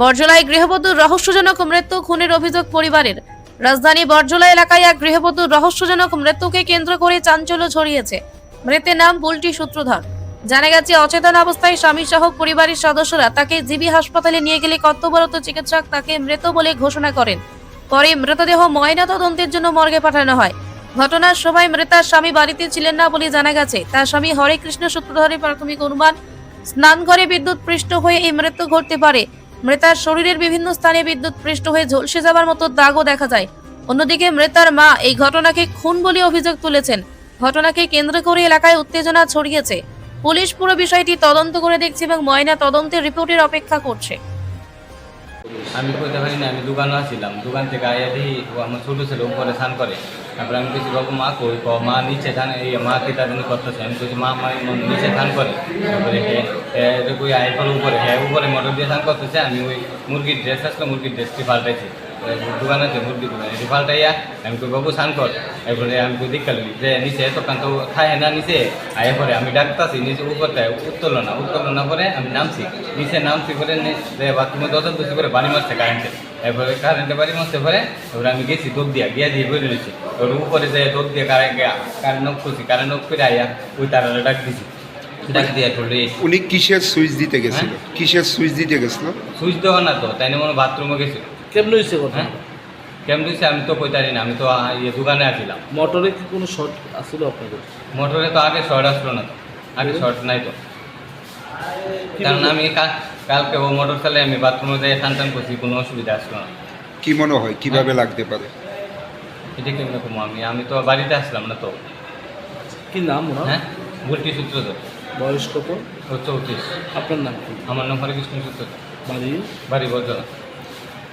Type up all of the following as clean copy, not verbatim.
বরজলায় গৃহবধূর রহস্যজনক মৃত্যু, খুনের অভিযোগ পরিবারের। রাজধানী বরজলা এলাকায় এক গৃহবধূর রহস্যজনক মৃত্যুকে কেন্দ্র করে চাঞ্চল্য ছড়িয়েছে। মৃতের নাম বুলটি সূত্রধর। জানা গেছে, অচেতন অবস্থায় স্বামী সহ পরিবারের সদস্যরা তাকে জিবি হাসপাতালে নিয়ে গেলে কর্তব্যরত চিকিৎসক তাকে মৃত বলে ঘোষণা করেন। পরে মৃতদেহ ময়না তদন্তের জন্য মর্গে পাঠানো হয়। ঘটনার সময় মৃতার স্বামী বাড়িতে ছিলেন না বলে জানা গেছে। তার স্বামী হরে কৃষ্ণ সূত্রধরের প্রাথমিক অনুমান, স্নানঘরে বিদ্যুৎ পৃষ্ঠ হয়ে এই মৃত্যু ঘটতে পারে। মৃতার শরীরের বিভিন্ন স্থানে বিদ্যুৎ পৃষ্ঠ হয়ে ঝলসে যাবার মতো দাগও দেখা যায়। অন্যদিকে মৃতার মা এই ঘটনাকে খুন বলে অভিযোগ তুলেছেন। ঘটনাকে কেন্দ্র করে এলাকায় উত্তেজনা ছড়িয়েছে। পুলিশ পুরো বিষয়টি তদন্ত করে দেখছে এবং ময়না তদন্তের রিপোর্টের অপেক্ষা করছে। আমি কইতে পারি না, আমি দোকানে আসছিলাম, দোকান থেকে আইয়া দেখি ও আমার ছোটো ছেলে উপরে স্নান করে। তারপরে আমি কিছু বাবু মা কই মা নিচে ধান এই মা কিতা জানি করতেছে। আমি কইছি মা নিচে ধান করে। তারপরে কই আই করে উপরে উপরে মোটর দিয়ে ধান করতেছে। আমি ওই মুরগির ড্রেস আসলে মুরগির ড্রেসটি পাল্টাইছি দোকানে যে মুরগি দোকানে এটি পাল্টাইয়া আমি কই বাবু স্নান কর। এরপরে আমি কই দেখ যে নিচে দোকান তো খায় না নিচে আয়া পরে আমি ডাকতেছি নিচে উপরটায় উত্তরল না পরে আমি নামছি নিচে নামছি করে বাথরুমে দরজা দুষি করে বাড়ি মারছে কারেন্টে। এরপরে কারেন্টে বাড়ি মারতে পারে এবার আমি গেছি দৌড় দিয়া দিয়ে বেরিয়ে নিয়েছি। ওর উপরে যে দৌড় দিয়ে কারেন্ট নক করছি, কারেন্ট নক করে আইয়া ওই তারা ডাক দিছি। ডাক দিয়ে ঠোলে উনি কিসের সুইচ দিতে গেছিল? কিসের সুইচ দিতে গেছিল? সুইচ দেওয়া না তো, তাই না মনে বাথরুমে গেছিল। কেমন হয়েছে কথা? হ্যাঁ কেমন দিচ্ছে আমি তো কইতারি না, আমি তো দোকানে আসছিলাম। মোটরে কি কোনো শর্ট আসছিল আপনাদের? মোটরে তো আগে শর্ট আসলো না, তো আগে শর্ট নাই তো। কারণ আমি কালকে ও মোটর চালে আমি বাথরুমে যাই টান করছি, কোনো অসুবিধা আসলো না। কি মনে হয় কিভাবে লাগতে পারে? এটা কেমন কম আমি তো বাড়িতে আসলাম না তো। কি নাম ওনার? হ্যাঁ বুলটি সূত্রধর। বয়স কত? ও 34। আপনার নাম কি? আমার নাম হরে কৃষ্ণ সূত্রধর। বাড়ি? বাড়ি বরজলা।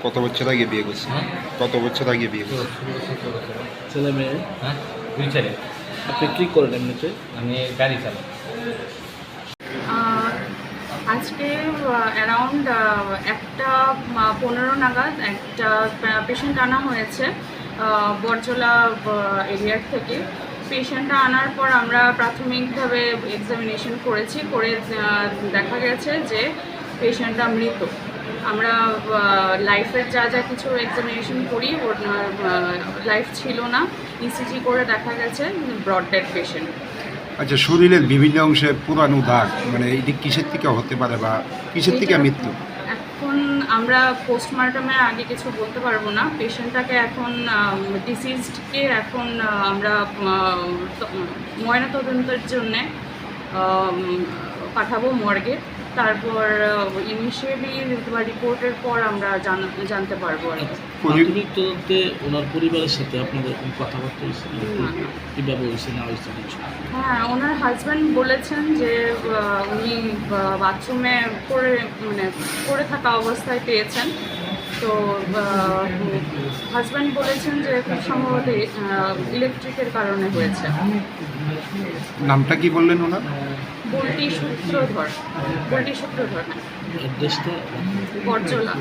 কত বছর আগে বিয়ে করছে? হ্যাঁ কত বছর আগে বিয়ে করছে? 17 বছর। ছেলে মেয়ে? হ্যাঁ 2 ছেলে। আপনি কী করেন এমনিতে? আমি গাড়ি চালাই। আজকে অ্যারাউন্ড 1:15 নাগাদ একটা পেশেন্ট আনা হয়েছে বরজলা এরিয়ার থেকে। পেশেন্টটা আনার পর আমরা প্রাথমিকভাবে এক্সামিনেশন করেছি, করে দেখা গেছে যে পেশেন্টটা মৃত। আমরা লাইফের যা কিছু এক্সামিনেশন করি ওর লাইফ ছিল না, ইসিজি করে দেখা গেছে ব্রড ডেড পেশেন্ট। আচ্ছা, শরীরের বিভিন্ন অংশে পুরানো দাগ, মানে এইটি কিসের থেকে হতে পারে বা কিসের থেকে মৃত্যু? এখন আমরা পোস্টমর্টমের আগে কিছু বলতে পারবো না। পেশেন্টটাকে এখন ডিসিজডকে এখন আমরা ময়নাতদন্তের জন্যে পাঠাবো মর্গে। তারপর ইনিশিয়ালি রিপোর্টের পর আমরা জানতে পারবো আর কি। প্রাথমিক তদন্তে ওনার পরিবারের সাথে আপনাদের কোনো কথাবার্তা হয়েছিল? কীভাবে হয়েছে না হয়েছে কিছু? হ্যাঁ, ওনার হাজব্যান্ড বলেছেন যে উনি বাথরুমে পড়ে থাকা অবস্থায় পেয়েছেন। তো হাজব্যান্ড বলেছেন যে খুব সম্ভবত ইলেকট্রিকের কারণে হয়েছে। নামটা কি বললেন ওনার? বুলটি সূত্রধর। হ্যাঁ, অ্যাড্রেসটা? বরজলা।